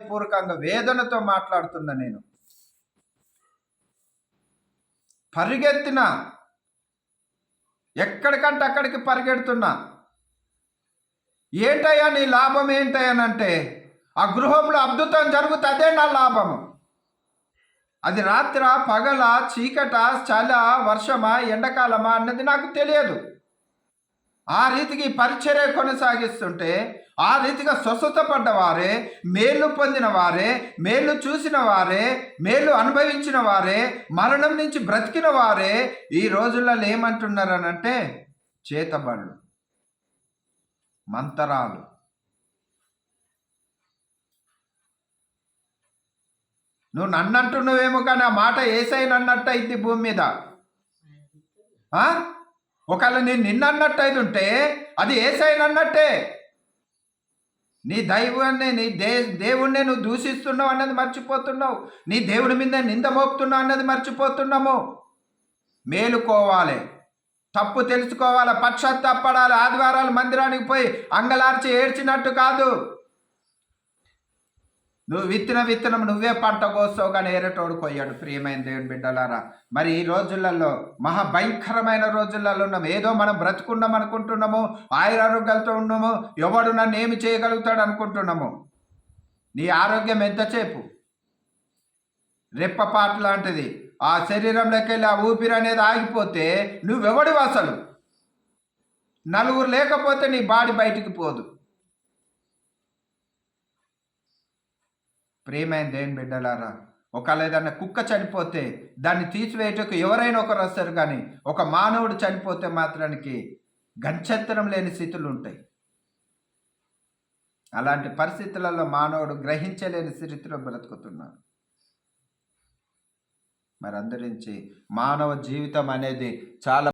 పూర్వకంగా వేదనతో మాట్లాడుతున్నా. నేను పరిగెత్తిన ఎక్కడికంటే అక్కడికి పరిగెడుతున్నా. ఏంటయ్యా నీ లాభం ఏంటయ్యానంటే, ఆ గృహంలో అద్భుతం జరుగుతుంది, అదే నా లాభము. అది రాత్ర పగల చీకట చల వర్షమా ఎండాకాలమా అన్నది నాకు తెలియదు. ఆ రీతికి పరిచర్య కొనసాగిస్తుంటే, ఆ రీతిగా స్వస్థత పడ్డవారే, మేలు పొందిన వారే, మేలు చూసిన వారే, మేలు అనుభవించిన వారే, మరణం నుంచి బ్రతికిన వారే ఈ రోజులలో ఏమంటున్నారనంటే చేతబళ్ళు, మంతరాలు. నువ్వు నన్ను అంటున్నావేమో, కానీ ఆ మాట యేసయ్యను అన్నట్టు అయింది భూమి మీద. ఒకవేళ నేను నిన్ను అన్నట్టు అయితే ఉంటే అది యేసయ్యను అన్నట్టే. నీ దైవాన్ని, నీ దేవుణ్ణి నువ్వు దూషిస్తున్నావు అన్నది మర్చిపోతున్నావు. నీ దేవుడి మీద నింద మోపుతున్నావు అన్నది మర్చిపోతున్నాము. మేలుకోవాలి, తప్పు తెలుసుకోవాలి, పశ్చాత్తాపడాలి. ఆదివారాలు మందిరానికి పోయి అంగలార్చి ఏడ్చినట్టు కాదు. నువ్వు విత్తన విత్తనం నువ్వే పంట కోస్తావు, కానీ ఏరటోడు కొయ్యాడు. ప్రియమైన దేవుని బిడ్డలారా, మరి ఈ రోజులలో మహాభయంకరమైన రోజులలో ఉన్నాము. ఏదో మనం బ్రతుకున్నాం అనుకుంటున్నాము, ఆయురారోగ్యాలతో ఉన్నాము, ఎవడు నన్ను ఏమి చేయగలుగుతాడు అనుకుంటున్నాము. నీ ఆరోగ్యం ఎంతసేపు? రెప్పపాటు లాంటిది. ఆ శరీరంలోకి వెళ్ళి ఆ ఊపిరి అనేది ఆగిపోతే నువ్వెవడివి అసలు? నలుగురు లేకపోతే నీ బాడీ బయటికి పోదు. ప్రియమైన దేవుని బిడ్డలారా, ఒకవేళ ఏదన్నా కుక్క చనిపోతే దాన్ని తీసివేయటకు ఎవరైనా ఒకరు వస్తారు, కానీ ఒక మానవుడు చనిపోతే మాత్రానికి గంచెత్తరం లేని స్థితులు ఉంటాయి. అలాంటి పరిస్థితులలో మానవుడు గ్రహించలేని స్థితిలో బ్రతుకుతున్నాడు. మరి అందరించి మానవ జీవితం అనేది చాలా